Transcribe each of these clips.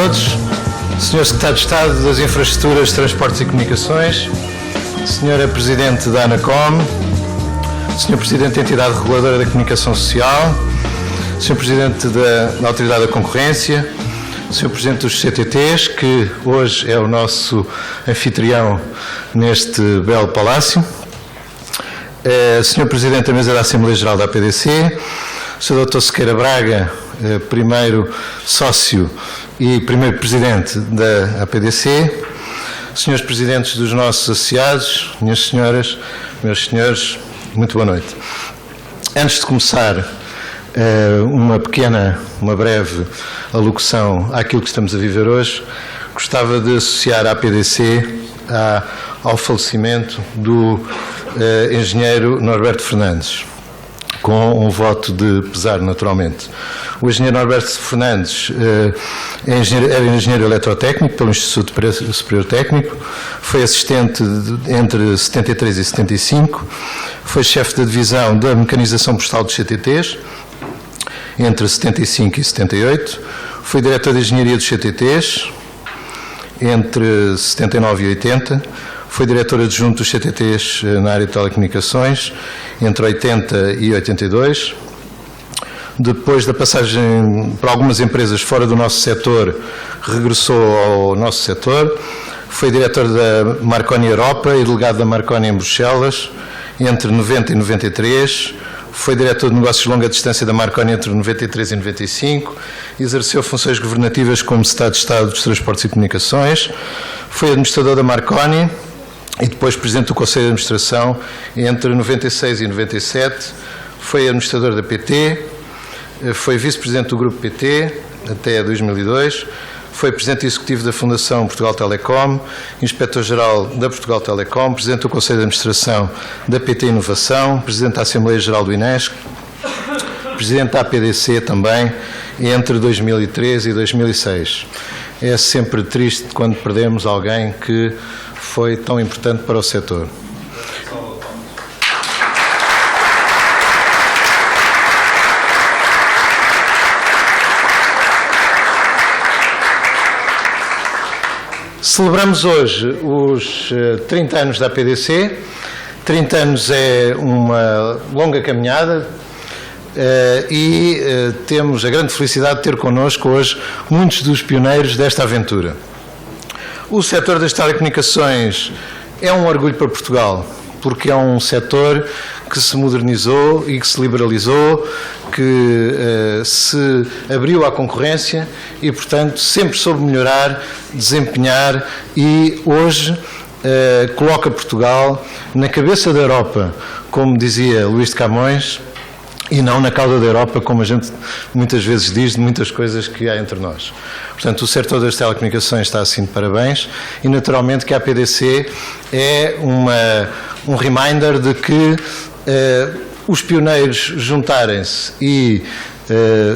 todos. Senhor Secretário de Estado das Infraestruturas, Transportes e Comunicações, Senhora Presidente da ANACOM, Senhor Presidente da Entidade Reguladora da Comunicação Social, Senhor Presidente da Autoridade da Concorrência, Senhor Presidente dos CTTs, que hoje é o nosso anfitrião neste belo palácio, Senhor Presidente da Mesa da Assembleia Geral da APDC, Sr. Dr. Sequeira Braga, primeiro sócio e primeiro presidente da APDC, senhores presidentes dos nossos associados, minhas senhoras, meus senhores, muito boa noite. Antes de começar uma breve alocução àquilo que estamos a viver hoje, gostava de associar a APDC ao falecimento do engenheiro Norberto Fernandes, com um voto de pesar, naturalmente. O engenheiro Norberto Fernandes era engenheiro eletrotécnico pelo Instituto Superior Técnico, foi assistente entre 73 e 75, foi chefe da divisão da mecanização postal dos CTTs entre 75 e 78, foi diretor de engenharia dos CTTs entre 79 e 80, foi diretor adjunto dos CTTs na área de telecomunicações entre 80 e 82. Depois da passagem por algumas empresas fora do nosso setor, regressou ao nosso setor. Foi diretor da Marconi Europa e delegado da Marconi em Bruxelas entre 90 e 93. Foi diretor de negócios de longa distância da Marconi entre 93 e 95. Exerceu funções governativas como Secretário de Estado dos Transportes e Comunicações. Foi administrador da Marconi e depois Presidente do Conselho de Administração entre 96 e 97, foi administrador da PT, foi Vice-Presidente do Grupo PT até 2002, foi Presidente Executivo da Fundação Portugal Telecom, Inspetor-Geral da Portugal Telecom, Presidente do Conselho de Administração da PT Inovação, Presidente da Assembleia Geral do INESC, Presidente da APDC também, entre 2003 e 2006. É sempre triste quando perdemos alguém que foi tão importante para o setor. Celebramos hoje os 30 anos da APDC. 30 anos é uma longa caminhada e temos a grande felicidade de ter connosco hoje muitos dos pioneiros desta aventura. O setor das telecomunicações é um orgulho para Portugal, porque é um setor que se modernizou e que se liberalizou, que se abriu à concorrência e, portanto, sempre soube melhorar, desempenhar e hoje coloca Portugal na cabeça da Europa, como dizia Luís de Camões, e não na cauda da Europa, como a gente muitas vezes diz, de muitas coisas que há entre nós. Portanto, o setor das telecomunicações está assim de parabéns e, naturalmente, que a APDC é um reminder de que os pioneiros juntarem-se e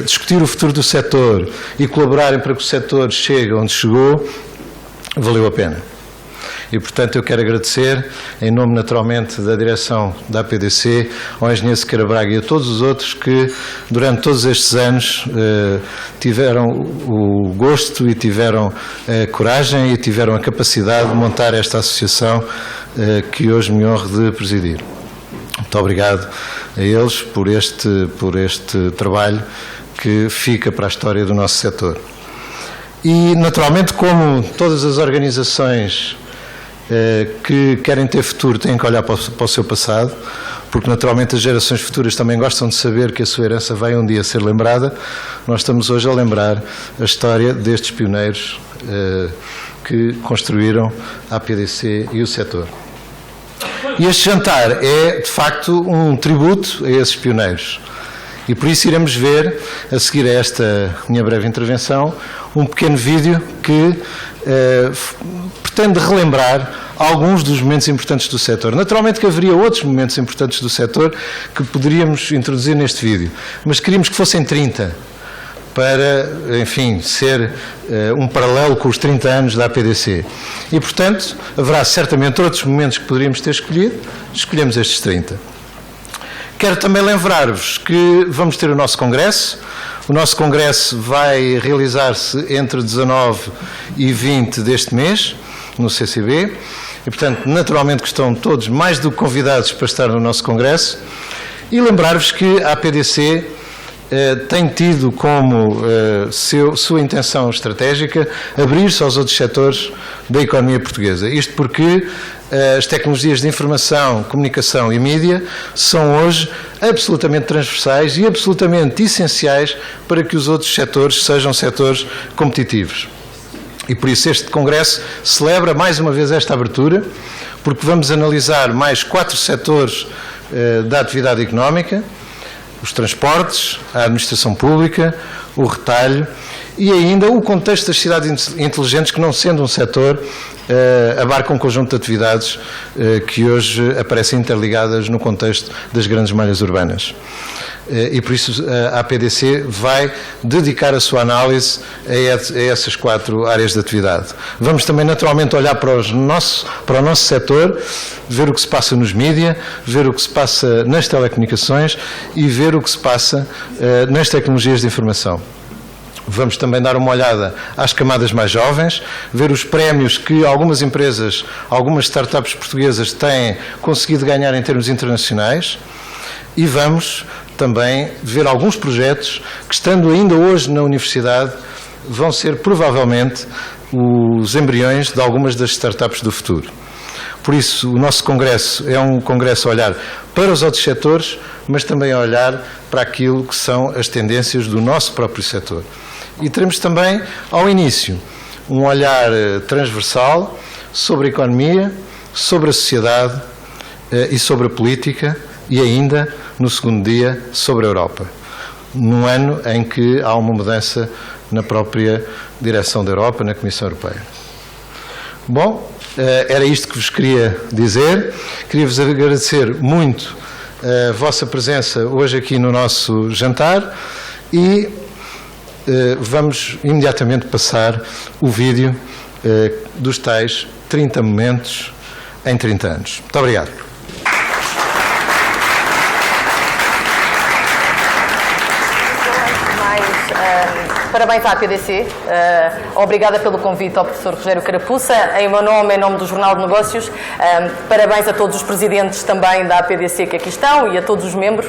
discutir o futuro do setor e colaborarem para que o setor chegue onde chegou, valeu a pena. E, portanto, eu quero agradecer, em nome, naturalmente, da direção da APDC, ao engenheiro Sequeira Braga e a todos os outros que, durante todos estes anos, tiveram o gosto e tiveram a coragem e tiveram a capacidade de montar esta associação que hoje me honro de presidir. Muito obrigado a eles por este trabalho que fica para a história do nosso setor. E, naturalmente, como todas as organizações que querem ter futuro têm que olhar para o seu passado, porque naturalmente as gerações futuras também gostam de saber que a sua herança vai um dia ser lembrada. Nós estamos hoje a lembrar a história destes pioneiros que construíram a APDC e o setor. E este jantar é, de facto, um tributo a esses pioneiros. E por isso iremos ver, a seguir a esta minha breve intervenção, um pequeno vídeo que pretende relembrar alguns dos momentos importantes do setor. Naturalmente que haveria outros momentos importantes do setor que poderíamos introduzir neste vídeo, mas queríamos que fossem 30, para, enfim, ser um paralelo com os 30 anos da APDC. E, portanto, haverá certamente outros momentos que poderíamos ter escolhido, escolhemos estes 30. Quero também lembrar-vos que vamos ter o nosso congresso. O nosso congresso vai realizar-se entre 19 e 20 deste mês, no CCB, e, portanto, naturalmente que estão todos mais do que convidados para estar no nosso congresso. E lembrar-vos que a APDC tem tido como sua intenção estratégica abrir-se aos outros setores da economia portuguesa. Isto porque as tecnologias de informação, comunicação e mídia são hoje absolutamente transversais e absolutamente essenciais para que os outros setores sejam setores competitivos. E por isso este Congresso celebra mais uma vez esta abertura, porque vamos analisar mais 4 setores da atividade económica: os transportes, a administração pública, o retalho e ainda o contexto das cidades inteligentes, que, não sendo um setor, abarca um conjunto de atividades que hoje aparecem interligadas no contexto das grandes malhas urbanas. E por isso a APDC vai dedicar a sua análise a essas 4 áreas de atividade. Vamos também naturalmente olhar para o nosso setor, ver o que se passa nos mídia, ver o que se passa nas telecomunicações e ver o que se passa nas tecnologias de informação. Vamos também dar uma olhada às camadas mais jovens, ver os prémios que algumas empresas, algumas startups portuguesas têm conseguido ganhar em termos internacionais, e vamos também ver alguns projetos que, estando ainda hoje na universidade, vão ser provavelmente os embriões de algumas das startups do futuro. Por isso, o nosso congresso é um congresso a olhar para os outros setores, mas também a olhar para aquilo que são as tendências do nosso próprio setor. E teremos também, ao início, um olhar transversal sobre a economia, sobre a sociedade e sobre a política, e ainda, no segundo dia, sobre a Europa, num ano em que há uma mudança na própria direção da Europa, na Comissão Europeia. Bom, era isto que vos queria dizer. Queria-vos agradecer muito a vossa presença hoje aqui no nosso jantar e vamos imediatamente passar o vídeo dos tais 30 momentos em 30 anos. Muito obrigado. Parabéns à APDC, obrigada pelo convite ao professor Rogério Carapuça, em meu nome, em nome do Jornal de Negócios, parabéns a todos os presidentes também da APDC que aqui estão e a todos os membros.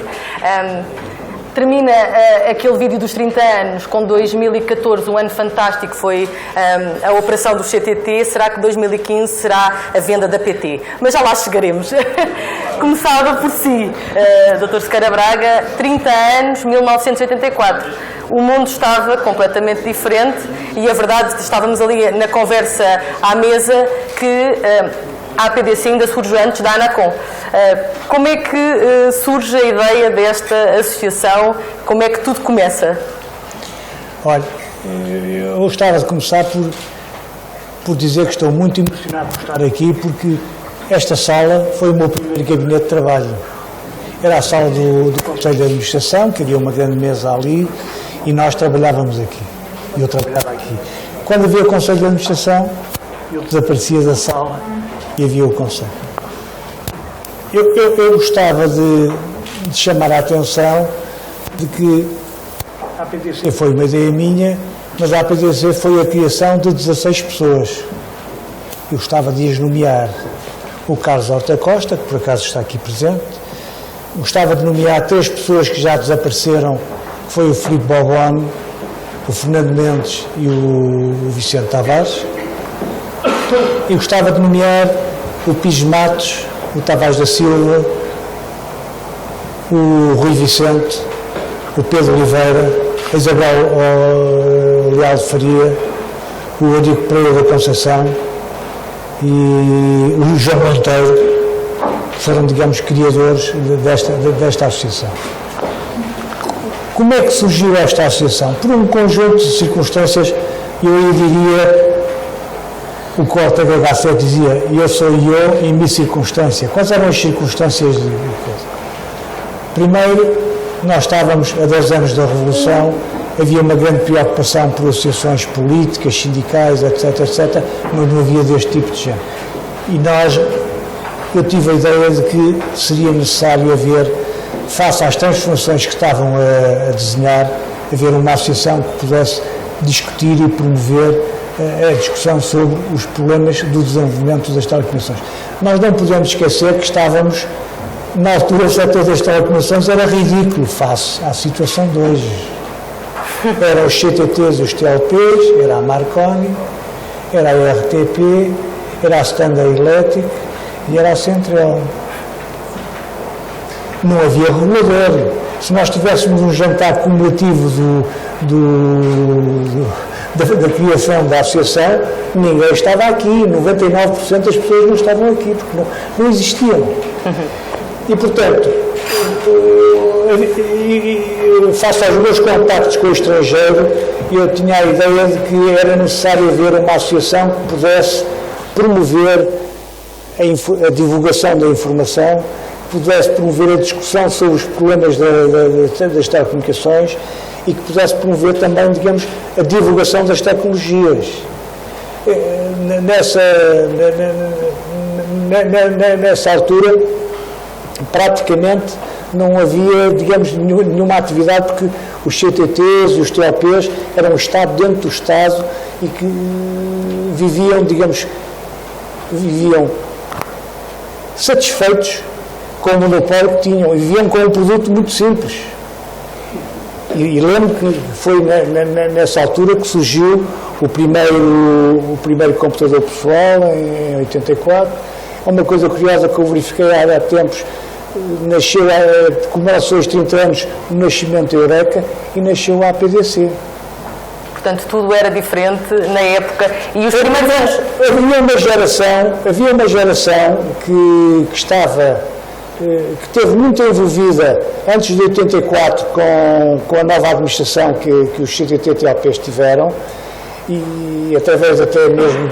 Termina aquele vídeo dos 30 anos com 2014, um ano fantástico, foi a operação do CTT. Será que 2015 será a venda da PT? Mas já lá chegaremos. Começava por si, Dr. Sequeira Braga, 30 anos, 1984. O mundo estava completamente diferente e a verdade, estávamos ali na conversa à mesa, que a APDC ainda surge antes da ANACOM. Como é que surge a ideia desta associação? Como é que tudo começa? Olha, eu gostava de começar por dizer que estou muito emocionado por estar aqui, porque esta sala foi o meu primeiro gabinete de trabalho. Era a sala do Conselho de Administração, que havia uma grande mesa ali, e nós trabalhávamos aqui. Eu trabalhava aqui. Quando havia o Conselho de Administração, eu desaparecia da sala e havia o Conselho. Eu gostava de chamar a atenção de que a APDC foi uma ideia minha, mas a APDC foi a criação de 16 pessoas. Eu gostava de as nomear: o Carlos Horta Costa, que por acaso está aqui presente. Gostava de nomear 3 pessoas que já desapareceram, que foi o Filipe Bobone, o Fernando Mendes e o Vicente Tavares. E gostava de nomear o Pires Matos, o Tavares da Silva, o Rui Vicente, o Pedro Oliveira, a Isabel Leal de Faria, o Eurico Pereira da Conceição e o João Monteiro, que foram, digamos, criadores desta associação. Como é que surgiu esta associação? Por um conjunto de circunstâncias. Eu diria, o que o Ortega Gasset dizia: eu sou eu em minha circunstância. Quais eram as circunstâncias? Primeiro, nós estávamos a 10 anos da Revolução, havia uma grande preocupação por associações políticas, sindicais, etc., etc., mas não havia deste tipo de gente. E eu tive a ideia de que seria necessário face às transformações que estavam a desenhar, haver uma associação que pudesse discutir e promover a discussão sobre os problemas do desenvolvimento das telecomunicações. Nós não podemos esquecer que estávamos, na altura, o setor das telecomunicações era ridículo face à situação de hoje. Eram os CTTs e os TLPs, era a Marconi, era a RTP, era a Standard Electric e era a Central. Não havia regulador. Se nós tivéssemos um jantar cumulativo da criação da associação, ninguém estava aqui, 99% das pessoas não estavam aqui, porque não existiam. E, portanto, face aos meus contactos com o estrangeiro, eu tinha a ideia de que era necessário haver uma associação que pudesse promover a divulgação da informação, que pudesse promover a discussão sobre os problemas das telecomunicações e que pudesse promover também, digamos, a divulgação das tecnologias. Nessa altura, praticamente não havia, digamos, nenhuma atividade, porque os CTTs e os TLPs eram um Estado dentro do Estado e que viviam satisfeitos com o monopólio que tinham e viviam com um produto muito simples. E lembro que foi nessa altura que surgiu o primeiro computador pessoal, em 84. É uma coisa curiosa que eu verifiquei há tempos. Nasceu, comemora-se hoje 30 anos, o nascimento da Eureka e nasceu a APDC. Portanto, tudo era diferente na época. E os primeiros anos... Havia uma geração que que esteve muito envolvida antes de 84 com a nova administração que os CTT-TLPs tiveram e através até mesmo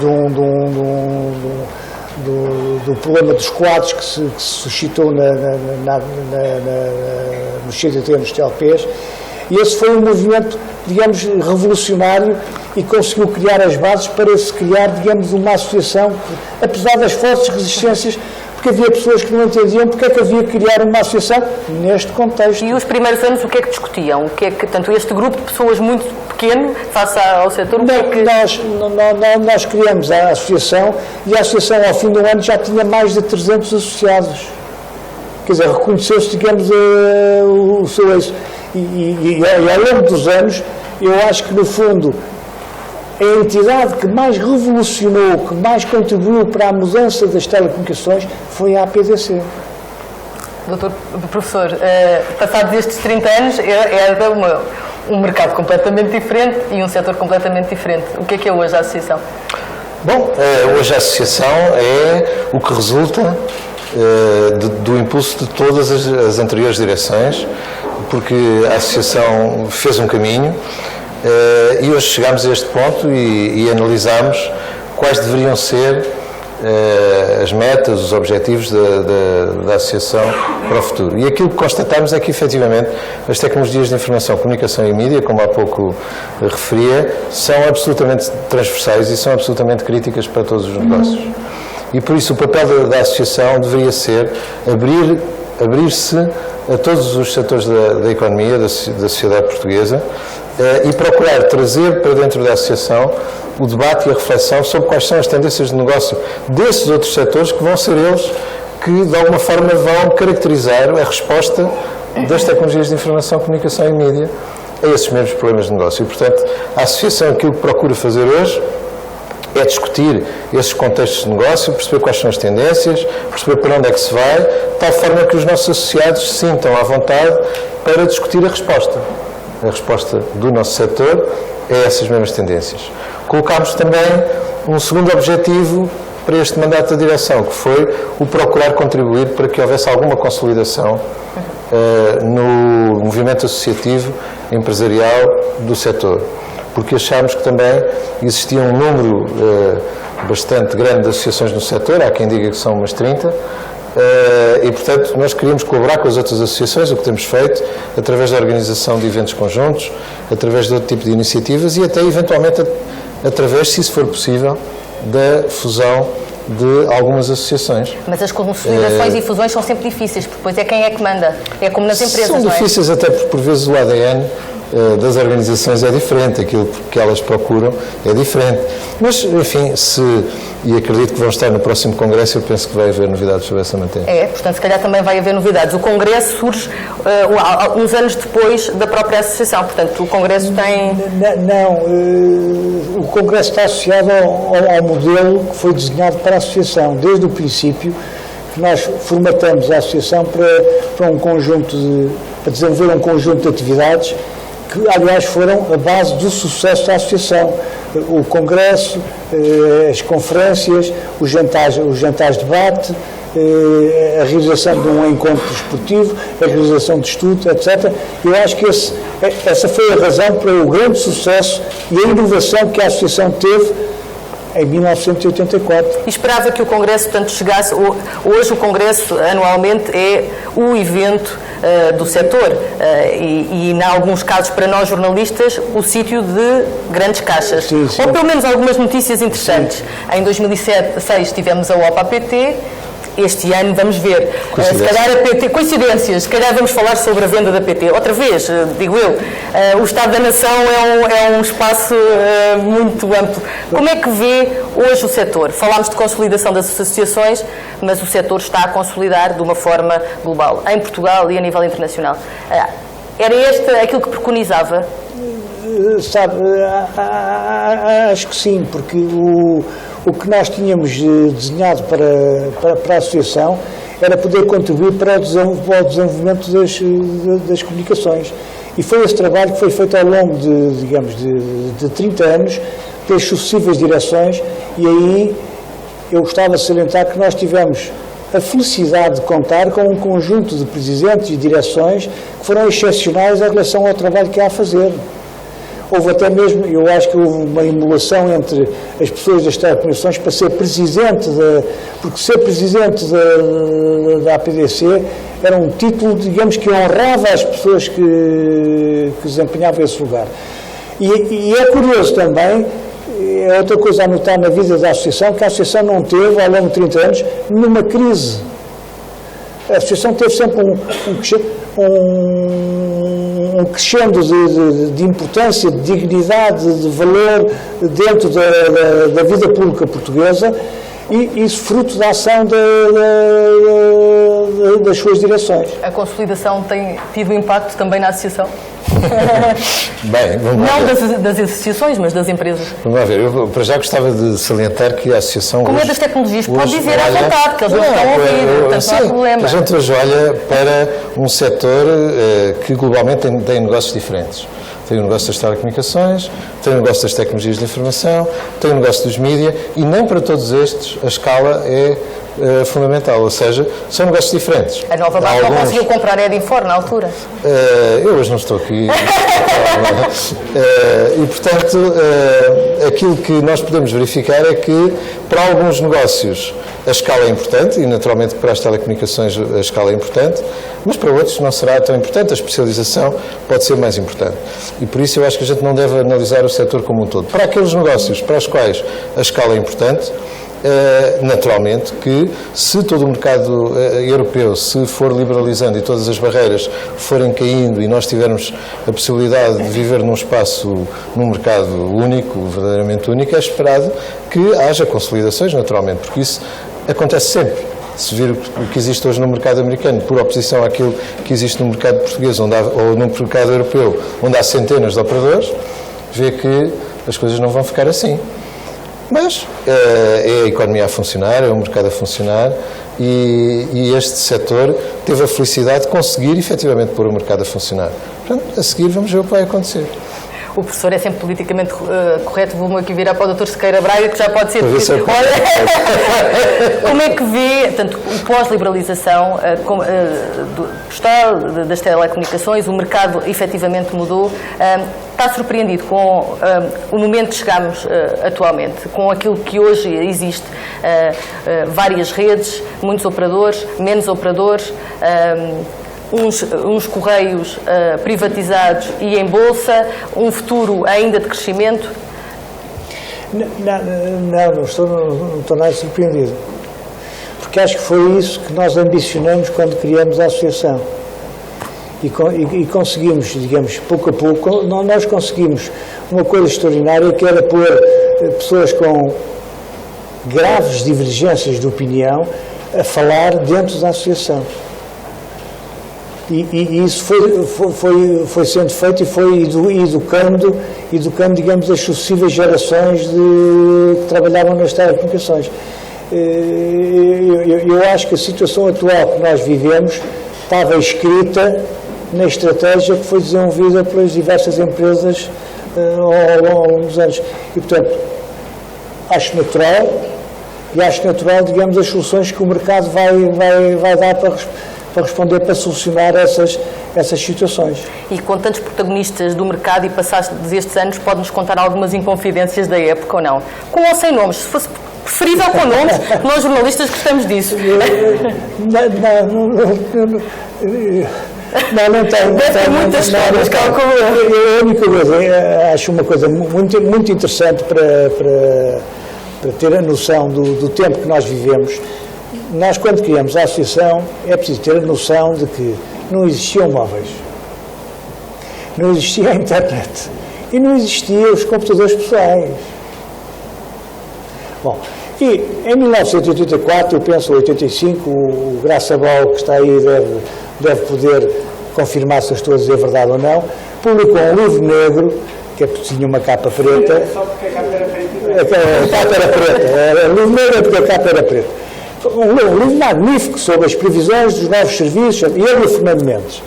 do problema dos quadros que se suscitou nos CTT e nos TLPs. E esse foi um movimento, digamos, revolucionário e conseguiu criar as bases para se criar, digamos, uma associação, apesar das fortes resistências, porque havia pessoas que não entendiam porque é que havia que criar uma associação neste contexto. E os primeiros anos o que é que discutiam? Portanto, este grupo de pessoas muito pequeno, face ao setor, Nós criamos a associação e a associação ao fim do ano já tinha mais de 300 associados. Quer dizer, reconheceu-se, digamos, o seu êxito. E ao longo dos anos, eu acho que, no fundo, a entidade que mais revolucionou, que mais contribuiu para a mudança das telecomunicações foi a APDC. Doutor Professor, passados estes 30 anos, era um mercado completamente diferente e um setor completamente diferente. O que é hoje a associação? Bom, hoje a associação é o que resulta do impulso de todas as anteriores direções, porque a associação fez um caminho e hoje chegámos a este ponto e analisamos quais deveriam ser as metas, os objetivos da associação para o futuro. E aquilo que constatamos é que, efetivamente, as tecnologias de informação, comunicação e mídia, como há pouco referia, são absolutamente transversais e são absolutamente críticas para todos os negócios. E, por isso, o papel da associação deveria ser abrir-se a todos os setores da economia, da sociedade portuguesa, e procurar trazer para dentro da associação o debate e a reflexão sobre quais são as tendências de negócio desses outros setores que vão ser eles que, de alguma forma, vão caracterizar a resposta das tecnologias de informação, comunicação e mídia a esses mesmos problemas de negócio. E, portanto, a associação, aquilo que procura fazer hoje é discutir esses contextos de negócio, perceber quais são as tendências, perceber para onde é que se vai, de tal forma que os nossos associados se sintam à vontade para discutir a resposta. A resposta do nosso setor é essas mesmas tendências. Colocámos também um segundo objetivo para este mandato da direção, que foi o procurar contribuir para que houvesse alguma consolidação no movimento associativo empresarial do setor. Porque achámos que também existia um número bastante grande de associações no setor, há quem diga que são umas 30, e, portanto, nós queríamos colaborar com as outras associações, o que temos feito, através da organização de eventos conjuntos, através de outro tipo de iniciativas e até, eventualmente, através, se isso for possível, da fusão de algumas associações. Mas as consolidações e fusões são sempre difíceis, porque depois é quem é que manda. É como nas empresas, São não é? difíceis até porque, por vezes, o ADN das organizações é diferente, aquilo que elas procuram é diferente. Mas, enfim, e acredito que vão estar no próximo Congresso, eu penso que vai haver novidades sobre essa matéria. É, portanto, se calhar também vai haver novidades. O Congresso surge uns anos depois da própria associação, portanto, o Congresso tem... Não, o Congresso está associado ao modelo que foi desenhado para a associação, desde o princípio, que nós formatamos a associação para um conjunto para desenvolver um conjunto de atividades que, aliás, foram a base do sucesso da associação. O congresso, as conferências, os jantares de debate, a realização de um encontro desportivo, a realização de estudos, etc. Eu acho que essa foi a razão para o grande sucesso e a inovação que a associação teve em 1984. E esperava que o Congresso, portanto, chegasse... Hoje o Congresso, anualmente, é o evento do setor e, em alguns casos, para nós jornalistas, o sítio de grandes caixas. Sim, sim. Ou pelo menos algumas notícias interessantes. Sim. Em 2006 tivemos a OPA-PT. Este ano vamos ver, se calhar a PT, coincidências, se calhar vamos falar sobre a venda da PT. Outra vez, digo eu, o Estado da Nação é um espaço muito amplo. Como é que vê hoje o setor? Falámos de consolidação das associações, mas o setor está a consolidar de uma forma global, em Portugal e a nível internacional. Era aquilo que preconizava? Sabe, acho que sim, porque o que nós tínhamos desenhado para a associação era poder contribuir para o desenvolvimento das comunicações. E foi esse trabalho que foi feito ao longo de 30 anos, pelas sucessivas direções, e aí eu gostava de salientar que nós tivemos a felicidade de contar com um conjunto de presidentes e direções que foram excepcionais em relação ao trabalho que há a fazer. Houve até mesmo, eu acho que houve uma emulação entre as pessoas das telecomunicações para ser presidente, porque ser presidente da APDC era um título, digamos, que honrava as pessoas que desempenhavam esse lugar. E é curioso também, é outra coisa a notar na vida da associação, que a associação não teve, ao longo de 30 anos, nenhuma crise. A associação teve sempre um crescendo de importância, de dignidade, de valor dentro da vida pública portuguesa, e isso fruto da ação das suas direções. A consolidação tem tido impacto também na associação? Bem, vamos lá ver. Não das associações, mas das empresas. Vamos lá ver, eu para já gostava de salientar que a associação... Como hoje, é das tecnologias, pode dizer à vontade, que eles não estão a ouvir, portanto não há problema. A gente hoje olha para um setor que globalmente tem negócios diferentes. Tem o negócio das telecomunicações, tem o negócio das tecnologias de informação, tem o negócio dos mídias, e nem para todos estes a escala é fundamental, ou seja, são negócios diferentes. A Nova Barca não conseguiu comprar a Edinfor na altura? Eu hoje não estou aqui. E, portanto, aquilo que nós podemos verificar é que, para alguns negócios, a escala é importante, e naturalmente para as telecomunicações a escala é importante, mas para outros não será tão importante, a especialização pode ser mais importante. E por isso eu acho que a gente não deve analisar o setor como um todo. Para aqueles negócios para os quais a escala é importante, naturalmente que se todo o mercado europeu se for liberalizando e todas as barreiras forem caindo e nós tivermos a possibilidade de viver num espaço, num mercado único, verdadeiramente único, é esperado que haja consolidações, naturalmente, porque isso acontece sempre. Se vir o que existe hoje no mercado americano, por oposição àquilo que existe no mercado português ou no mercado europeu, onde há centenas de operadores, vê que as coisas não vão ficar assim. Mas é a economia a funcionar, é o mercado a funcionar, e este setor teve a felicidade de conseguir efetivamente pôr o mercado a funcionar. Portanto, a seguir vamos ver o que vai acontecer. O professor é sempre politicamente correto, vou-me aqui virar para o Dr. Sequeira Braga, que já pode ser... Como é que vê, tanto, o pós-liberalização do Estado, das telecomunicações, o mercado efetivamente mudou, está surpreendido com o momento que chegamos atualmente, com aquilo que hoje existe, várias redes, muitos operadores, menos operadores, uns correios privatizados e em bolsa, um futuro ainda de crescimento? Não estou nada surpreendido. Porque acho que foi isso que nós ambicionamos quando criamos a associação. E conseguimos, digamos, pouco a pouco, nós conseguimos uma coisa extraordinária, que era pôr pessoas com graves divergências de opinião a falar dentro da associação. E isso foi sendo feito e foi educando, digamos, as sucessivas gerações que trabalhavam nas telecomunicações. Eu acho que a situação atual que nós vivemos estava escrita na estratégia que foi desenvolvida pelas diversas empresas ao longo dos anos. E, portanto, acho natural, digamos, as soluções que o mercado vai dar para responder, para solucionar essas situações. E com tantos protagonistas do mercado e passados destes anos, pode-nos contar algumas inconfidências da época ou não? Com ou sem nomes? Se fosse preferível com nomes, nós jornalistas gostamos disso. Não tenho. Deve ter muitas histórias, calculo. A única coisa, acho uma coisa muito interessante para ter a noção do tempo que nós vivemos. Nós, quando criamos a associação, é preciso ter a noção de que não existiam móveis, não existia a internet e não existiam os computadores pessoais. Bom, e em 1984, eu penso, 85, o Graça Bal, que está aí, deve poder confirmar se eu estou a dizer verdade ou não, publicou um livro negro, que tinha uma capa preta. Só porque a capa era preta. A capa era preta. O livro negro é porque a capa era preta. Um livro magnífico sobre as previsões dos novos serviços, e ele e o Fernando Mendes.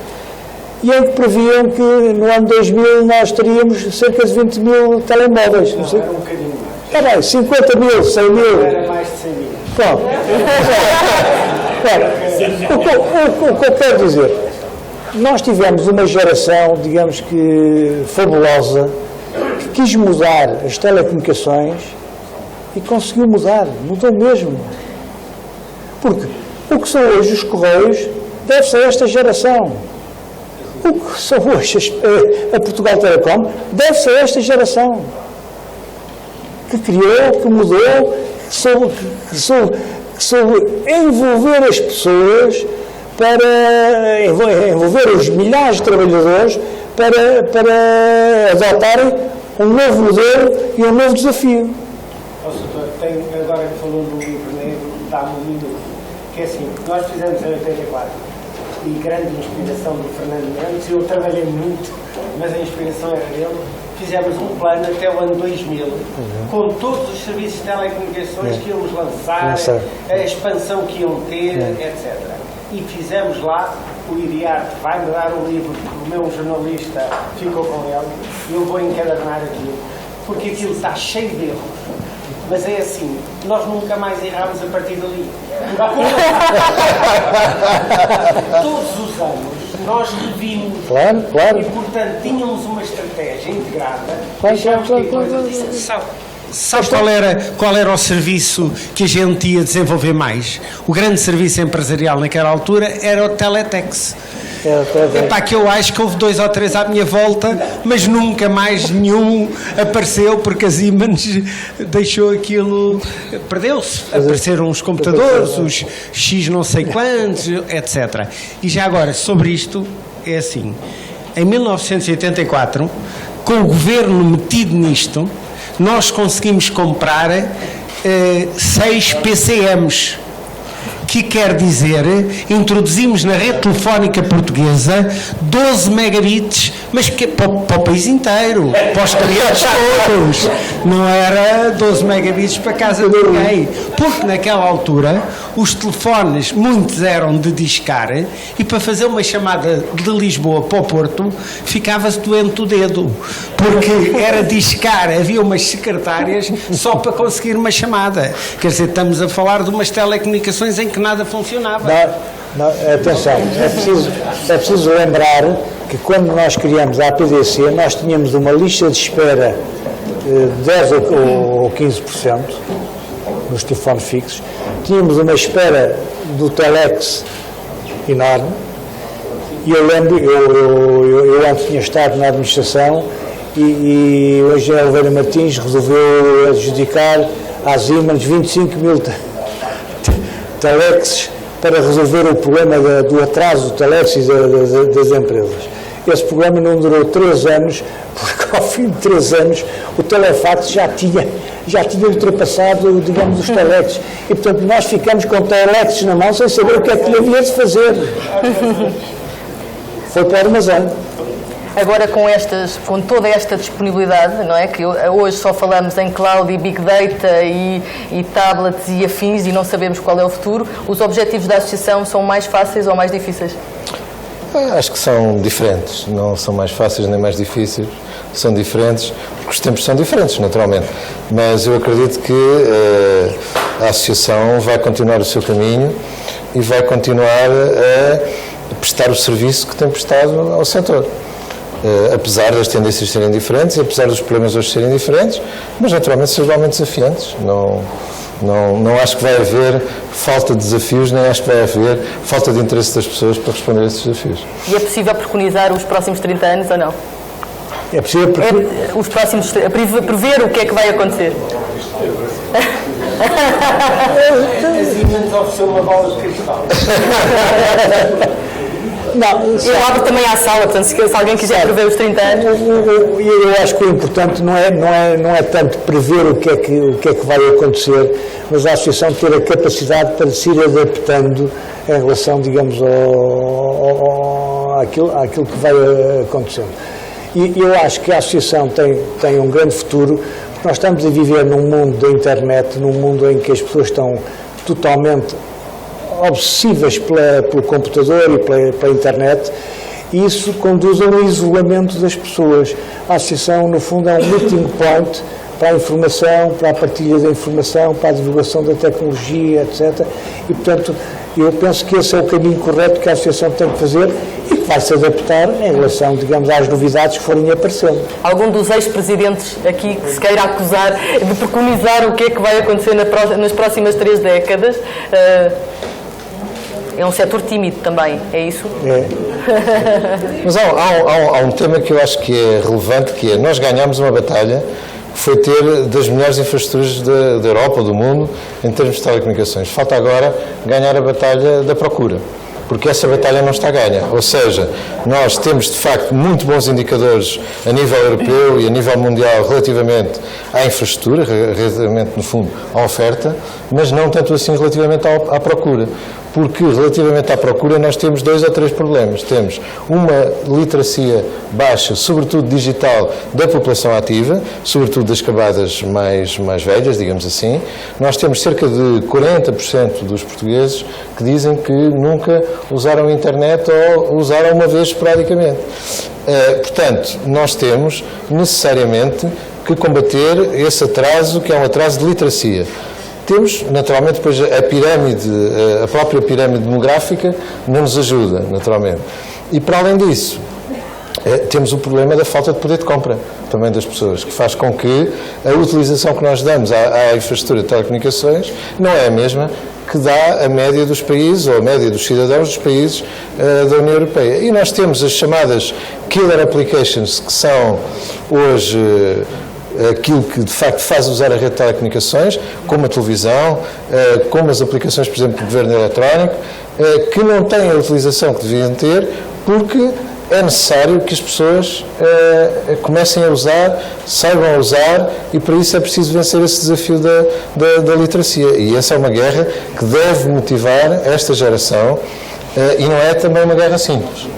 E em que previam que no ano 2000 nós teríamos cerca de 20 mil telemóveis. Não, era um bocadinho mais. Está bem, 50 mil, 100 mil. Era mais de 100 mil. Bom, o que eu quero dizer, nós tivemos uma geração, digamos que fabulosa, que quis mudar as telecomunicações e conseguiu mudar, mudou mesmo. Porque o que são hoje os Correios deve-se a esta geração. O que são hoje a Portugal Telecom deve-se a esta geração. Que criou, que mudou, que soube envolver as pessoas, para envolver os milhares de trabalhadores para adotarem um novo modelo e um novo desafio. Doutor, agora que falou do livro negro, dá-me um minuto. Que é assim, nós fizemos em 84 e grande inspiração do Fernando Mendes, eu trabalhei muito, mas a inspiração era dele. Fizemos um plano até o ano 2000, com todos os serviços de telecomunicações que íamos lançar, a expansão que iam ter, etc. E fizemos lá, o Iriarte vai-me dar um livro, o meu jornalista ficou com ele, e eu vou encadernar aquilo, porque aquilo está cheio de erros. Mas é assim, nós nunca mais erramos a partir dali. Todos os anos nós revimos. Claro. E, portanto, tínhamos uma estratégia integrada. Sabe qual era o serviço que a gente ia desenvolver mais? O grande serviço empresarial naquela altura era o Teletex. Epá, que eu acho que houve 2 ou 3 à minha volta, mas nunca mais nenhum apareceu, porque a Siemens deixou aquilo, perdeu-se. Apareceram os computadores, os X não sei quantos, etc. E já agora, sobre isto, é assim, em 1984, com o governo metido nisto, nós conseguimos comprar 6 PCMs, que quer dizer, introduzimos na rede telefónica portuguesa 12 megabits, mas que, para o país inteiro, para os clientes todos, não era 12 megabits para casa de ninguém, porque naquela altura os telefones, muitos eram de discar, e para fazer uma chamada de Lisboa para o Porto, ficava-se doente o dedo, porque era discar, havia umas secretárias só para conseguir uma chamada. Quer dizer, estamos a falar de umas telecomunicações em que nada funcionava. Atenção, é preciso lembrar que quando nós criamos a APDC, nós tínhamos uma lista de espera de 10 ou 15% nos telefones fixos, tínhamos uma espera do Telex enorme, e eu lembro, eu antes tinha estado na administração, e o engenheiro Oliveira Martins resolveu adjudicar à Siemens 25 mil telexes para resolver o problema do atraso do telex e das empresas. Esse programa não durou 3 anos, porque ao fim de 3 anos o telefax já tinha ultrapassado, digamos, os telex. E, portanto, nós ficamos com telex na mão sem saber o que é que lhe havia de fazer. Foi para o armazém. Agora, com toda esta disponibilidade, não é? Que hoje só falamos em cloud e big data e tablets e afins e não sabemos qual é o futuro, os objetivos da associação são mais fáceis ou mais difíceis? Acho que são diferentes, não são mais fáceis nem mais difíceis, são diferentes, porque os tempos são diferentes, naturalmente. Mas eu acredito que a associação vai continuar o seu caminho e vai continuar a prestar o serviço que tem prestado ao setor. Apesar das tendências serem diferentes e apesar dos problemas hoje serem diferentes, mas naturalmente são igualmente desafiantes. Não acho que vai haver falta de desafios, nem acho que vai haver falta de interesse das pessoas para responder a esses desafios. E é possível preconizar os próximos 30 anos ou não? É possível prever o que é que vai acontecer? A Siemens ofereceu uma bola de cristal. Não, eu abro também à sala, portanto, se alguém quiser prever os 30 anos. Eu acho que o importante não é tanto prever o que é que vai acontecer, mas a associação ter a capacidade para se ir adaptando em relação, digamos, àquilo que vai acontecendo. E eu acho que a associação tem um grande futuro, porque nós estamos a viver num mundo da internet, num mundo em que as pessoas estão totalmente obsessivas pelo computador e pela internet, e isso conduz a um isolamento das pessoas. A associação, no fundo, é um meeting point para a informação, para a partilha da informação, para a divulgação da tecnologia, etc. E, portanto, eu penso que esse é o caminho correto que a associação tem que fazer e que vai se adaptar em relação, digamos, às novidades que forem aparecendo. Algum dos ex-presidentes aqui que se queira acusar de preconizar o que é que vai acontecer nas próximas 3 décadas? É um setor tímido também, é isso? É. Mas há um tema que eu acho que é relevante, que é, nós ganhámos uma batalha que foi ter das melhores infraestruturas da Europa, do mundo, em termos de telecomunicações. Falta agora ganhar a batalha da procura, porque essa batalha não está ganha. Ou seja, nós temos de facto muito bons indicadores a nível europeu e a nível mundial relativamente à infraestrutura, relativamente, no fundo, à oferta, mas não tanto assim relativamente à procura. Porque, relativamente à procura, nós temos 2 ou 3 problemas. Temos uma literacia baixa, sobretudo digital, da população ativa, sobretudo das camadas mais velhas, digamos assim. Nós temos cerca de 40% dos portugueses que dizem que nunca usaram a internet ou usaram uma vez esporadicamente. Portanto, nós temos necessariamente que combater esse atraso, que é um atraso de literacia. Temos, naturalmente, depois a própria pirâmide demográfica não nos ajuda, naturalmente. E, para além disso, temos o problema da falta de poder de compra também das pessoas, que faz com que a utilização que nós damos à infraestrutura de telecomunicações não é a mesma que dá a média dos países, ou a média dos cidadãos dos países da União Europeia. E nós temos as chamadas killer applications, que são hoje aquilo que de facto faz usar a rede de telecomunicações, como a televisão, como as aplicações, por exemplo, do governo eletrónico, que não têm a utilização que deviam ter, porque é necessário que as pessoas comecem a usar, saibam a usar, e para isso é preciso vencer esse desafio da literacia. E essa é uma guerra que deve motivar esta geração, e não é também uma guerra simples,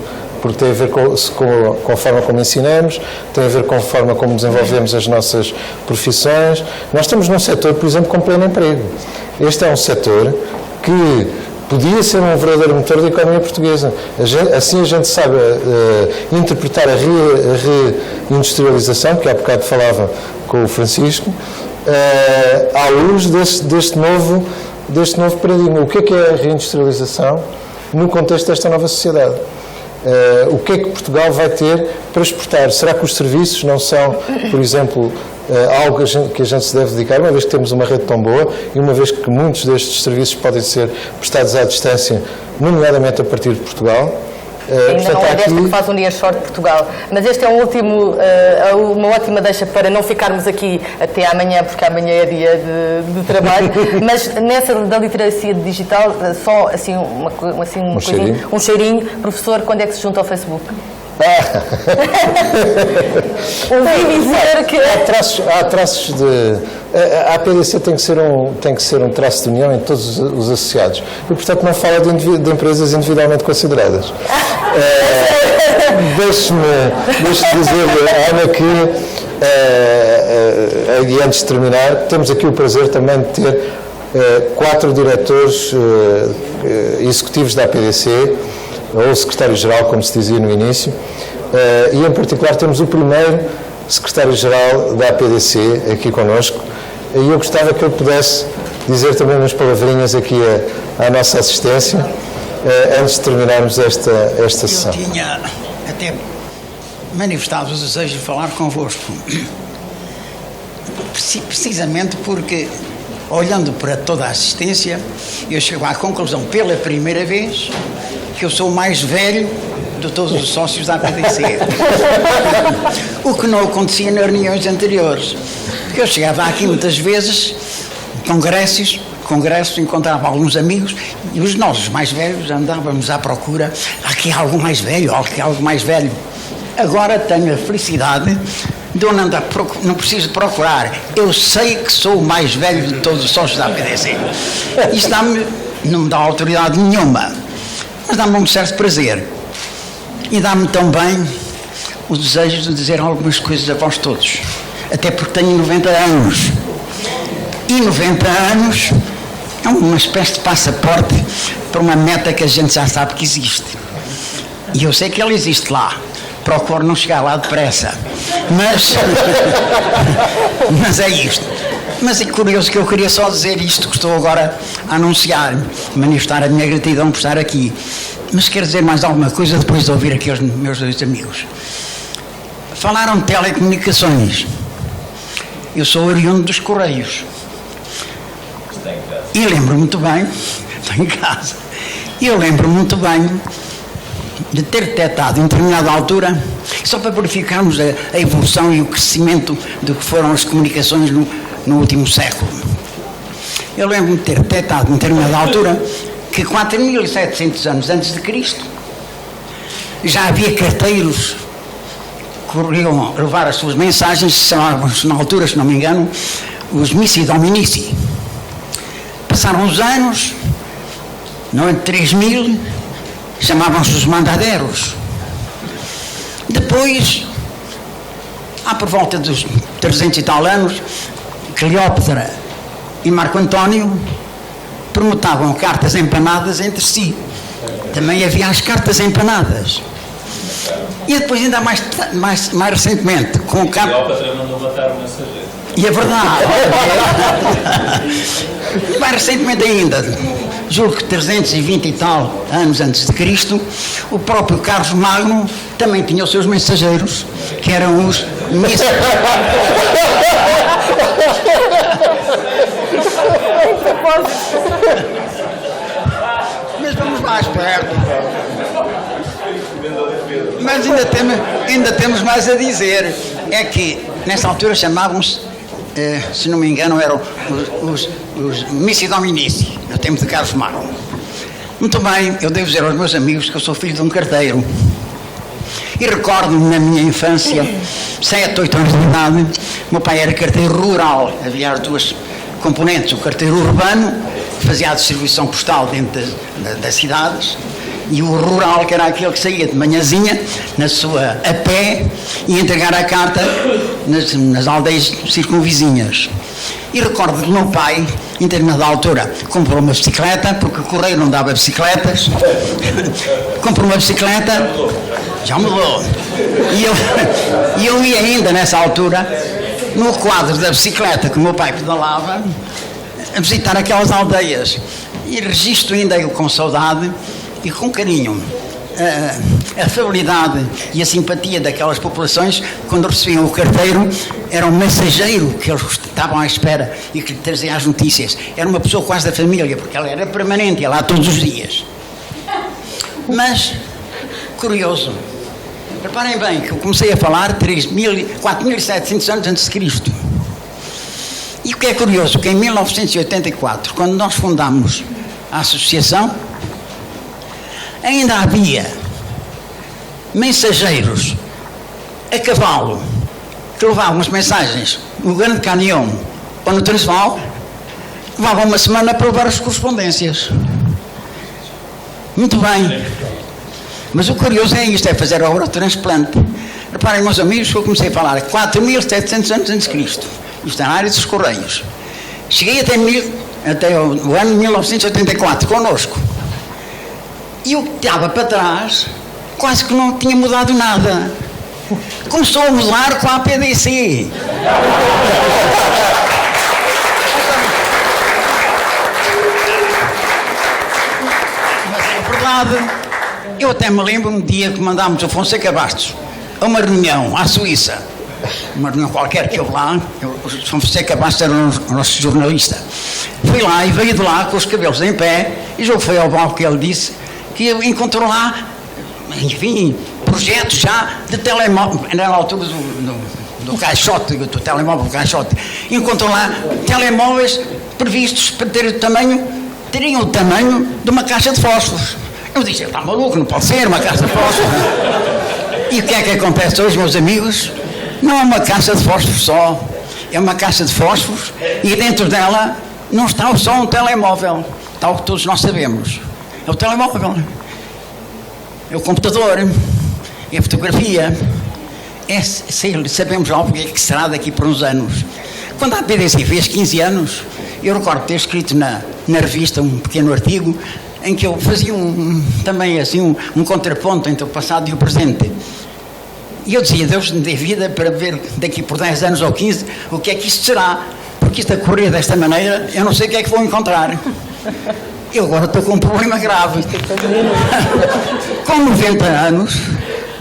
porque tem a ver com a forma como ensinamos, tem a ver com a forma como desenvolvemos as nossas profissões. Nós estamos num setor, por exemplo, com pleno emprego. Este é um setor que podia ser um verdadeiro motor da economia portuguesa. Assim a gente sabe interpretar a reindustrialização, que há bocado falava com o Francisco, à luz deste novo paradigma. O que é a reindustrialização no contexto desta nova sociedade? O que é que Portugal vai ter para exportar? Será que os serviços não são, por exemplo, algo que a gente se deve dedicar, uma vez que temos uma rede tão boa e uma vez que muitos destes serviços podem ser prestados à distância, nomeadamente a partir de Portugal? Ainda não é desta que faz um dia short de Portugal. Mas este é uma ótima deixa para não ficarmos aqui até amanhã, porque amanhã é dia de trabalho. Mas nessa da literacia digital, só assim, um cheirinho. Professor, quando é que se junta ao Facebook? Ouvi dizer que... Há traços de... A APDC tem que ser um traço de união em todos os associados. E, portanto, não fala de empresas individualmente consideradas. Deixe-me dizer-lhe, Ana, que, e antes de terminar, temos aqui o prazer também de ter 4 diretores executivos da APDC, ou secretário-geral, como se dizia no início, e em particular temos o primeiro secretário-geral da APDC aqui connosco, e eu gostava que ele pudesse dizer também umas palavrinhas aqui à nossa assistência, antes de terminarmos esta sessão. Eu tinha até manifestado o desejo de falar convosco, precisamente porque, olhando para toda a assistência, eu chego à conclusão, pela primeira vez, que eu sou o mais velho de todos os sócios da APDC. O que não acontecia nas reuniões anteriores. Porque eu chegava aqui muitas vezes, congressos, encontrava alguns amigos, e nós, os mais velhos, andávamos à procura. Aqui há algo mais velho, aqui há algo mais velho. Agora tenho a felicidade de eu não preciso procurar. Eu sei que sou o mais velho de todos os sócios da APDC. Isto não me dá autoridade nenhuma, mas dá-me um certo prazer. E dá-me também o desejo de dizer algumas coisas a vós todos. Até porque tenho 90 anos. E 90 anos é uma espécie de passaporte para uma meta que a gente já sabe que existe. E eu sei que ela existe lá. Procuro não chegar lá depressa. Mas é isto. Mas é curioso que eu queria só dizer isto que estou agora a anunciar, manifestar a minha gratidão por estar aqui. Mas quero dizer mais alguma coisa depois de ouvir aqui os meus 2 amigos. Falaram de telecomunicações. Eu sou oriundo dos Correios. E lembro muito bem, estou em casa, e eu lembro muito bem de ter detectado em determinada altura, só para verificarmos a evolução e o crescimento do que foram as comunicações no último século. Eu lembro-me de ter detectado em determinada altura que 4.700 anos antes de Cristo já havia carteiros que queriam levar as suas mensagens, chamavam-se na altura, se não me engano, os missi dominici. Passaram os anos, no ano de 3000, chamavam-se os mandaderos. Depois, por volta dos 300 e tal anos, Cleópatra e Marco António permutavam cartas empanadas entre si. Também havia as cartas empanadas. E depois, ainda mais recentemente, com o Cleópatra mandou matar o mensageiro. E é verdade. E mais recentemente ainda, julgo que 320 e tal anos antes de Cristo, o próprio Carlos Magno também tinha os seus mensageiros, que eram os Mas vamos mais perto. Mas ainda temos mais a dizer. É que nessa altura chamavam-se, se não me engano, eram os missi dominici, no tempo de Carlos Magno. Muito bem, eu devo dizer aos meus amigos que eu sou filho de um carteiro. E recordo-me na minha infância, 7, 8 anos de idade, meu pai era carteiro rural. Havia as duas componentes, o carteiro urbano, que fazia a distribuição postal dentro das cidades, e o rural, que era aquele que saía de manhãzinha, a pé, e entregar a carta nas aldeias circunvizinhas. E recordo que o meu pai, em determinada altura, comprou uma bicicleta, porque o correio não dava bicicletas, comprou uma bicicleta, já mudou. E eu ia ainda nessa altura, no quadro da bicicleta que o meu pai pedalava, a visitar aquelas aldeias. E registro ainda eu com saudade e com carinho a afabilidade e a simpatia daquelas populações quando recebiam o carteiro. Era um mensageiro que eles estavam à espera e que lhe trazia as notícias. Era uma pessoa quase da família, porque ela era permanente, ia lá todos os dias. Mas curioso. Reparem bem que eu comecei a falar 4.700 anos antes de Cristo. E o que é curioso, que em 1984, quando nós fundámos a associação, ainda havia mensageiros a cavalo que levavam as mensagens no Grande Canyon ou no Transvaal, levavam uma semana para levar as correspondências. Muito bem. Mas o curioso é isto, é fazer a obra de transplante. Reparem, meus amigos, que eu comecei a falar 4.700 anos antes de Cristo. Isto é na área dos Correios. Cheguei até o ano de 1984, connosco. E o que estava para trás, quase que não tinha mudado nada. Começou a mudar com a APDC. Mas é verdade. Eu até me lembro um dia que mandámos o Fonseca Bastos a uma reunião à Suíça. Uma reunião qualquer que houve lá. O Fonseca Bastos era o nosso jornalista. Fui lá e veio de lá com os cabelos em pé. E já foi ao banco que ele disse que encontrou lá, enfim, projetos já de telemóvel. Era na altura do caixote, do telemóvel do caixote. Encontrou lá telemóveis previstos para ter teriam o tamanho de uma caixa de fósforos. Eu disse, ele está maluco, não pode ser uma caixa de fósforos. E o que é que acontece hoje, meus amigos? Não é uma caixa de fósforos só, é uma caixa de fósforos e dentro dela não está só um telemóvel, está o que todos nós sabemos. É o telemóvel, é o computador, é a fotografia, sabemos lá o que é que será daqui por uns anos. Quando a PDC fez 15 anos, eu recordo ter escrito na revista um pequeno artigo em que eu fazia também assim um contraponto entre o passado e o presente. E eu dizia, Deus me dê vida para ver daqui por 10 anos ou 15 o que é que isto será, porque isto a correr desta maneira, eu não sei o que é que vou encontrar. Eu agora estou com um problema grave. Com 90 anos,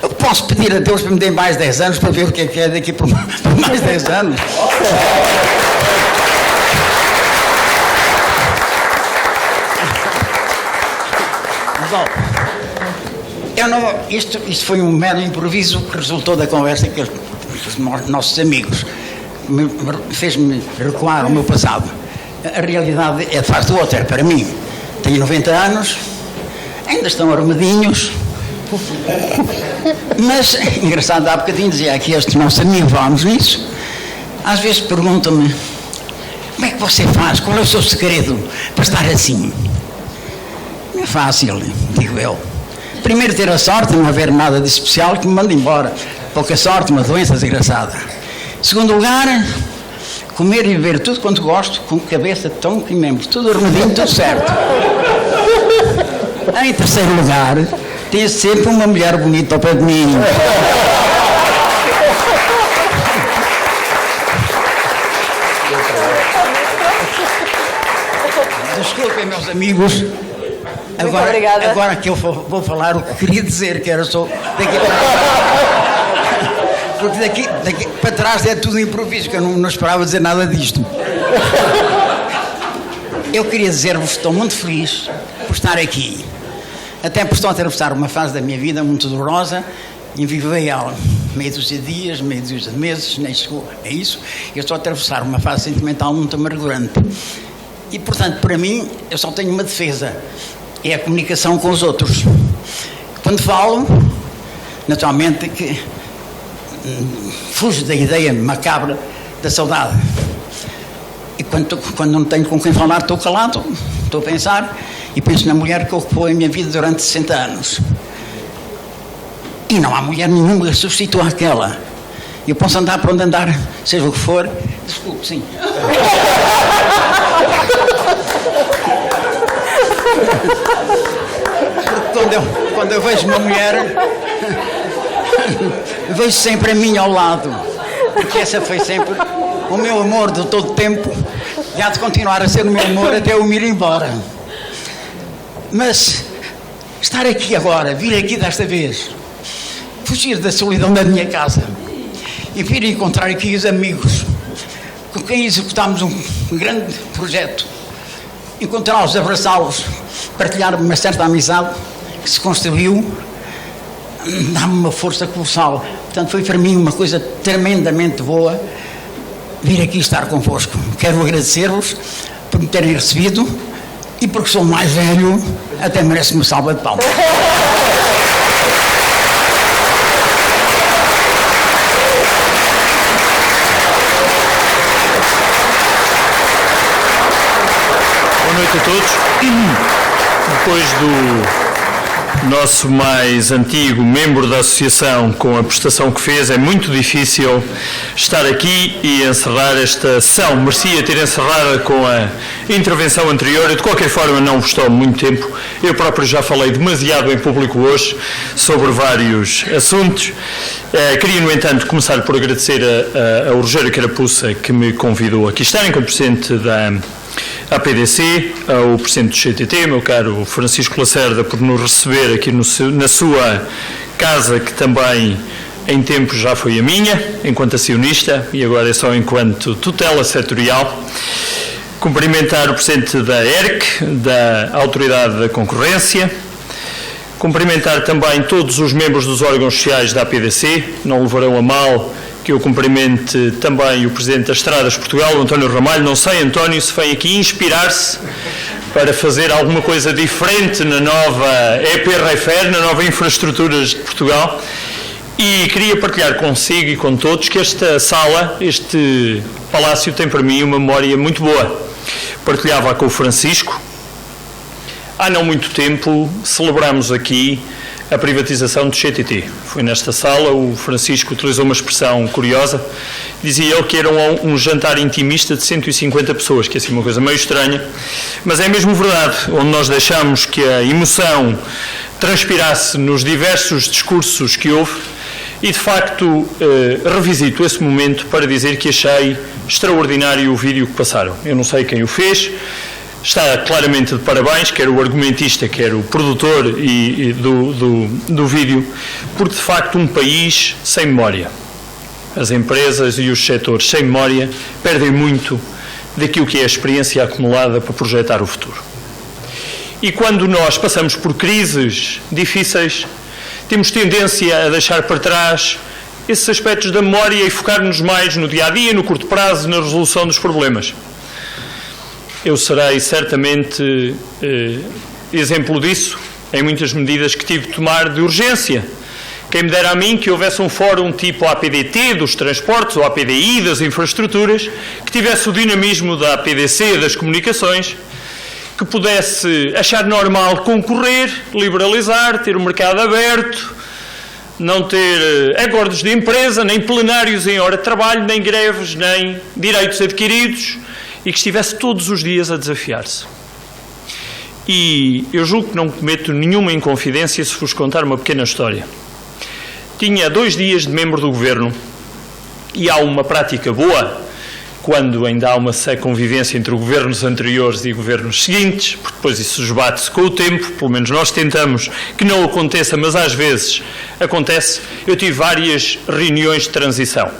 eu posso pedir a Deus para me dê mais 10 anos para ver o que é daqui por mais 10 anos. Isto foi um mero improviso que resultou da conversa com os nossos amigos. Fez-me recuar ao meu passado. A realidade faz do outra para mim. Tenho 90 anos, ainda estão arrumadinhos, mas, engraçado, há bocadinho dizia aqui este nosso amigo, falámos nisso, às vezes perguntam-me, como é que você faz? Qual é o seu segredo para estar assim? Não é fácil, digo eu. Primeiro, ter a sorte de não haver nada de especial que me mande embora. Pouca sorte, uma doença desgraçada. Segundo lugar, comer e beber tudo quanto gosto, com cabeça, tronco e membros, tudo arrumadinho, tudo certo. Em terceiro lugar, ter sempre uma mulher bonita ao pé de mim. Desculpem, meus amigos. Agora que eu vou falar o que queria dizer, que era só daqui para porque daqui para trás é tudo improviso, que eu não esperava dizer nada disto. Eu queria dizer-vos que estou muito feliz por estar aqui, até por estou a atravessar uma fase da minha vida muito dolorosa, envivei há meia dúzia de dias, meia dúzia de meses, nem chegou a isso. Eu estou a atravessar uma fase sentimental muito amargurante e, portanto, para mim, eu só tenho uma defesa. É a comunicação com os outros. Quando falo, naturalmente que fujo da ideia macabra da saudade. E quando não tenho com quem falar, estou calado, estou a pensar e penso na mulher que ocupou a minha vida durante 60 anos. E não há mulher nenhuma que substitua aquela. Eu posso andar por onde andar, seja o que for. Desculpe, sim. Quando eu vejo uma mulher, vejo sempre a minha ao lado, porque essa foi sempre o meu amor de todo o tempo e há de continuar a ser o meu amor até eu me ir embora. Mas estar aqui agora, vir aqui desta vez, fugir da solidão da minha casa e vir encontrar aqui os amigos com quem executámos um grande projeto, encontrá-los, abraçá-los, partilhar uma certa amizade que se construiu, dá-me uma força colossal. Portanto, foi para mim uma coisa tremendamente boa vir aqui estar convosco. Quero agradecer-vos por me terem recebido e porque sou mais velho, até merece uma salva de palmas. Boa noite a todos. Depois do nosso mais antigo membro da associação, com a prestação que fez, é muito difícil estar aqui e encerrar esta sessão. Merecia ter encerrado com a intervenção anterior. Eu, de qualquer forma, não vos tomo muito tempo. Eu próprio já falei demasiado em público hoje sobre vários assuntos. Queria, no entanto, começar por agradecer ao Rogério Carapuça, que me convidou aqui estar enquanto presidente da APDC, ao presidente do CTT, meu caro Francisco Lacerda, por nos receber aqui na sua casa, que também em tempos já foi a minha, enquanto acionista, e agora é só enquanto tutela setorial. Cumprimentar o presidente da ERC, da Autoridade da Concorrência. Cumprimentar também todos os membros dos órgãos sociais da APDC, não levarão a mal que eu cumprimente também o Presidente das Estradas de Portugal, o António Ramalho. Não sei, António, se vem aqui inspirar-se para fazer alguma coisa diferente na nova EP-Refer, na nova Infraestruturas de Portugal. E queria partilhar consigo e com todos que esta sala, este palácio, tem para mim uma memória muito boa. Partilhava com o Francisco. Há não muito tempo celebramos aqui a privatização do CTT. Foi nesta sala, o Francisco utilizou uma expressão curiosa, dizia ele que era um jantar intimista de 150 pessoas, que é assim uma coisa meio estranha, mas é mesmo verdade, onde nós deixamos que a emoção transpirasse nos diversos discursos que houve, e de facto revisito esse momento para dizer que achei extraordinário o vídeo que passaram. Eu não sei quem o fez, está claramente de parabéns, quer o argumentista, quer o produtor do vídeo, porque de facto um país sem memória, as empresas e os setores sem memória, perdem muito daquilo que é a experiência acumulada para projetar o futuro. E quando nós passamos por crises difíceis, temos tendência a deixar para trás esses aspectos da memória e focar-nos mais no dia-a-dia, no curto prazo, na resolução dos problemas. Eu serei certamente exemplo disso, em muitas medidas que tive de tomar de urgência. Quem me dera a mim que houvesse um fórum tipo APDT dos transportes ou APDI das infraestruturas, que tivesse o dinamismo da APDC das comunicações, que pudesse achar normal concorrer, liberalizar, ter o mercado aberto, não ter acordos de empresa, nem plenários em hora de trabalho, nem greves, nem direitos adquiridos, e que estivesse todos os dias a desafiar-se. E eu julgo que não cometo nenhuma inconfidência se vos contar uma pequena história. Tinha 2 dias de membro do Governo, e há uma prática boa, quando ainda há uma convivência entre governos anteriores e governos seguintes, porque depois isso esbate-se com o tempo, pelo menos nós tentamos que não aconteça, mas às vezes acontece. Eu tive várias reuniões de transição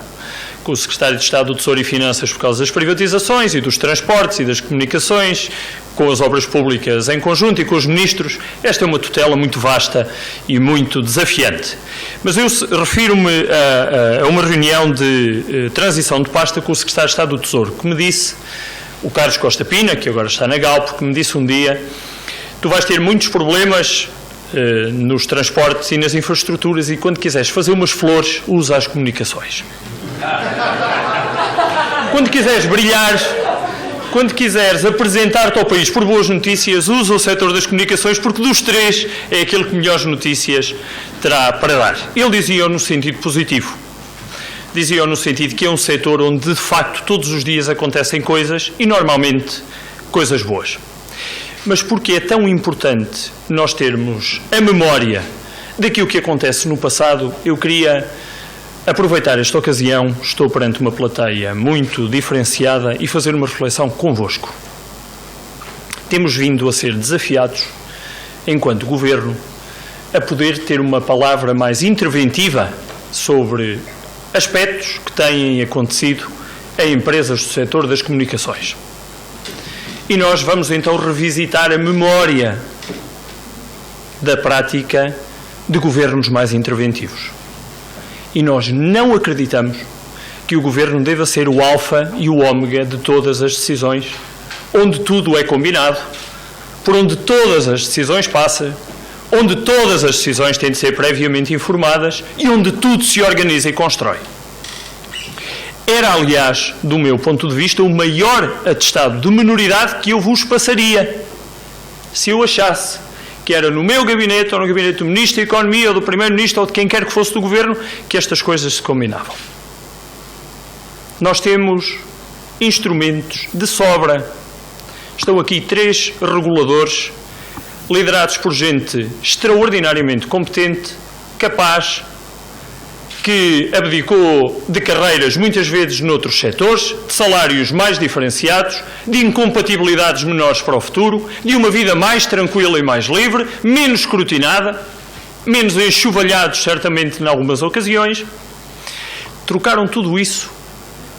com o Secretário de Estado do Tesouro e Finanças por causa das privatizações e dos transportes e das comunicações, com as obras públicas em conjunto e com os ministros. Esta é uma tutela muito vasta e muito desafiante. Mas eu refiro-me a uma reunião de transição de pasta com o Secretário de Estado do Tesouro, que me disse, o Carlos Costa Pina, que agora está na Galp, que me disse um dia: tu vais ter muitos problemas nos transportes e nas infraestruturas, e quando quiseres fazer umas flores, usa as comunicações. Quando quiseres brilhar, quando quiseres apresentar-te ao país por boas notícias, usa o setor das comunicações, porque dos 3 é aquele que melhores notícias terá para dar. Ele dizia-o no sentido positivo. Dizia-o no sentido que é um setor onde, de facto, todos os dias acontecem coisas, e normalmente coisas boas. Mas porque é tão importante nós termos a memória daquilo que acontece no passado, eu queria aproveitar esta ocasião, estou perante uma plateia muito diferenciada, e fazer uma reflexão convosco. Temos vindo a ser desafiados, enquanto Governo, a poder ter uma palavra mais interventiva sobre aspectos que têm acontecido em empresas do setor das comunicações. E nós vamos então revisitar a memória da prática de governos mais interventivos. E nós não acreditamos que o governo deva ser o alfa e o ômega de todas as decisões, onde tudo é combinado, por onde todas as decisões passam, onde todas as decisões têm de ser previamente informadas e onde tudo se organiza e constrói. Era, aliás, do meu ponto de vista, o maior atestado de minoridade que eu vos passaria, se eu achasse que era no meu gabinete, ou no gabinete do Ministro da Economia, ou do Primeiro-Ministro, ou de quem quer que fosse do Governo, que estas coisas se combinavam. Nós temos instrumentos de sobra. Estão aqui 3 reguladores, liderados por gente extraordinariamente competente, capaz, que abdicou de carreiras muitas vezes noutros setores, de salários mais diferenciados, de incompatibilidades menores para o futuro, de uma vida mais tranquila e mais livre, menos escrutinada, menos enxovalhados certamente em algumas ocasiões. Trocaram tudo isso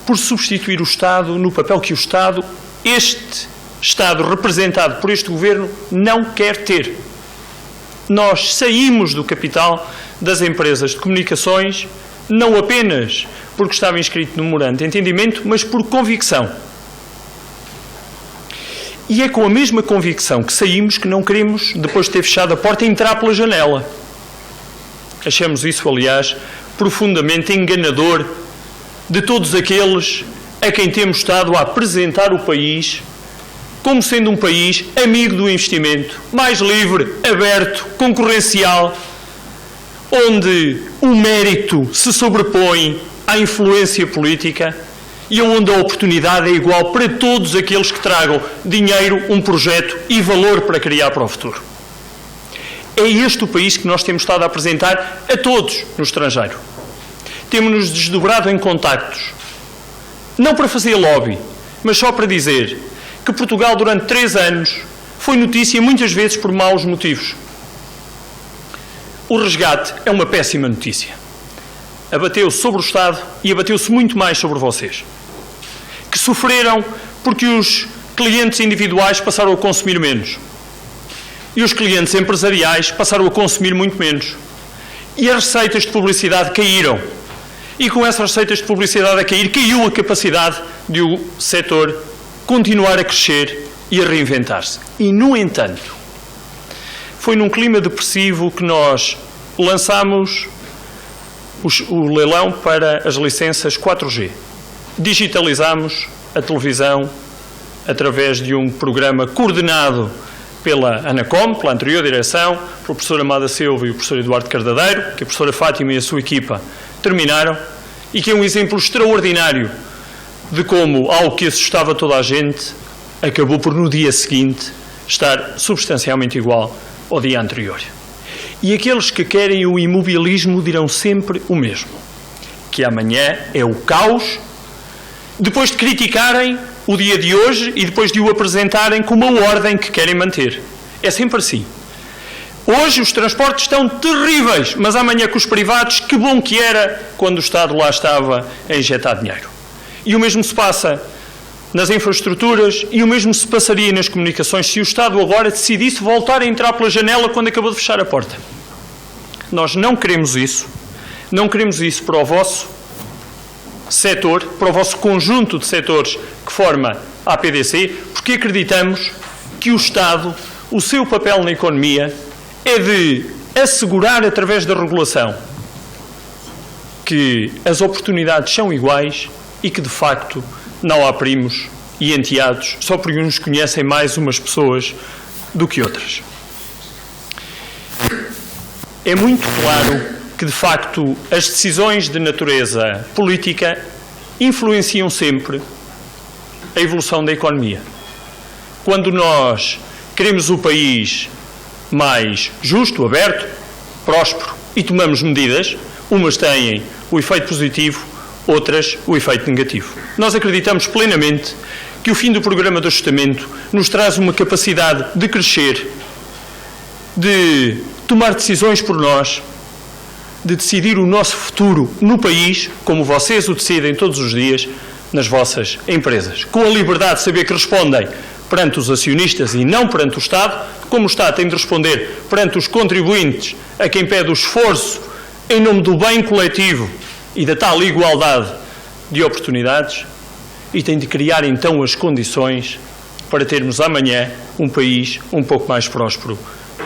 por substituir o Estado no papel que o Estado, este Estado representado por este Governo, não quer ter. Nós saímos do capital das empresas de comunicações, não apenas porque estava inscrito no memorando de entendimento, mas por convicção. E é com a mesma convicção que saímos que não queremos, depois de ter fechado a porta, entrar pela janela. Achamos isso, aliás, profundamente enganador de todos aqueles a quem temos estado a apresentar o país como sendo um país amigo do investimento, mais livre, aberto, concorrencial, onde o mérito se sobrepõe à influência política e onde a oportunidade é igual para todos aqueles que tragam dinheiro, um projeto e valor para criar para o futuro. É este o país que nós temos estado a apresentar a todos no estrangeiro. Temos-nos desdobrado em contactos, não para fazer lobby, mas só para dizer que Portugal, durante 3 anos, foi notícia muitas vezes por maus motivos. O resgate é uma péssima notícia. Abateu-se sobre o Estado e abateu-se muito mais sobre vocês, que sofreram porque os clientes individuais passaram a consumir menos e os clientes empresariais passaram a consumir muito menos. E as receitas de publicidade caíram. E com essas receitas de publicidade a cair, caiu a capacidade de o setor continuar a crescer e a reinventar-se. E, no entanto, foi num clima depressivo que nós lançámos o leilão para as licenças 4G. Digitalizámos a televisão através de um programa coordenado pela ANACOM, pela anterior direção, pelo professor Amada Silva e o professor Eduardo Cardadeiro, que a professora Fátima e a sua equipa terminaram, e que é um exemplo extraordinário de como algo que assustava toda a gente acabou por, no dia seguinte, estar substancialmente igual ao dia anterior. E aqueles que querem o imobilismo dirão sempre o mesmo, que amanhã é o caos, depois de criticarem o dia de hoje e depois de o apresentarem como uma ordem que querem manter. É sempre assim. Hoje os transportes estão terríveis, mas amanhã com os privados, que bom que era quando o Estado lá estava a injetar dinheiro. E o mesmo se passa nas infraestruturas e o mesmo se passaria nas comunicações se o Estado agora decidisse voltar a entrar pela janela quando acabou de fechar a porta. Nós não queremos isso. Não queremos isso para o vosso setor, para o vosso conjunto de setores que forma a APDC, porque acreditamos que o Estado, o seu papel na economia, é de assegurar, através da regulação, que as oportunidades são iguais e que, de facto, não há primos e enteados só porque uns conhecem mais umas pessoas do que outras. É muito claro que, de facto, as decisões de natureza política influenciam sempre a evolução da economia. Quando nós queremos o país mais justo, aberto, próspero e tomamos medidas, umas têm o efeito positivo, outras o efeito negativo. Nós acreditamos plenamente que o fim do programa de ajustamento nos traz uma capacidade de crescer, de tomar decisões por nós, de decidir o nosso futuro no país, como vocês o decidem todos os dias nas vossas empresas, com a liberdade de saber que respondem perante os acionistas e não perante o Estado, como o Estado tem de responder perante os contribuintes a quem pede o esforço em nome do bem coletivo e da tal igualdade de oportunidades, e tem de criar então as condições para termos amanhã um país um pouco mais próspero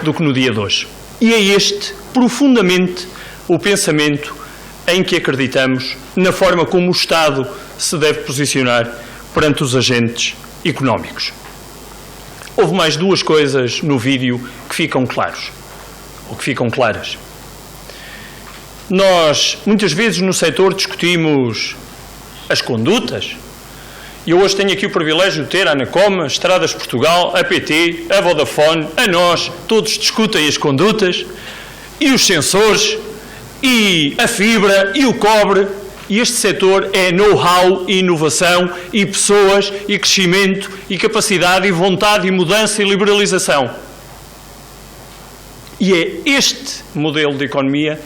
do que no dia de hoje. E é este, profundamente, o pensamento em que acreditamos na forma como o Estado se deve posicionar perante os agentes económicos. Houve mais duas coisas no vídeo que ficam claros, ou que ficam claras. Nós, muitas vezes no setor, discutimos as condutas. Eu hoje tenho aqui o privilégio de ter a Anacom, Estradas de Portugal, a PT, a Vodafone, a nós, todos discutem as condutas, e os sensores, e a fibra, e o cobre, e este setor é know-how e inovação, e pessoas, e crescimento, e capacidade, e vontade, e mudança, e liberalização. E é este modelo de economia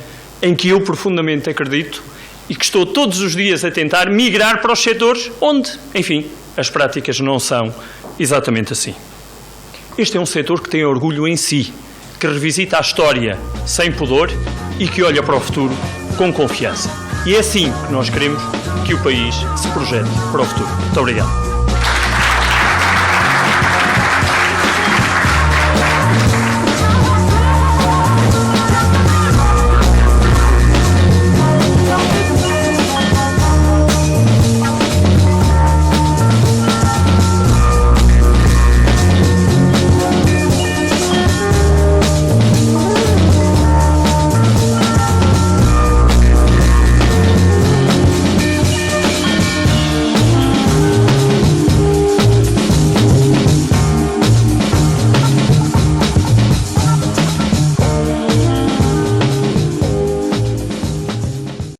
em que eu profundamente acredito e que estou todos os dias a tentar migrar para os setores onde, enfim, as práticas não são exatamente assim. Este é um setor que tem orgulho em si, que revisita a história sem pudor e que olha para o futuro com confiança. E é assim que nós queremos que o país se projete para o futuro. Muito obrigado.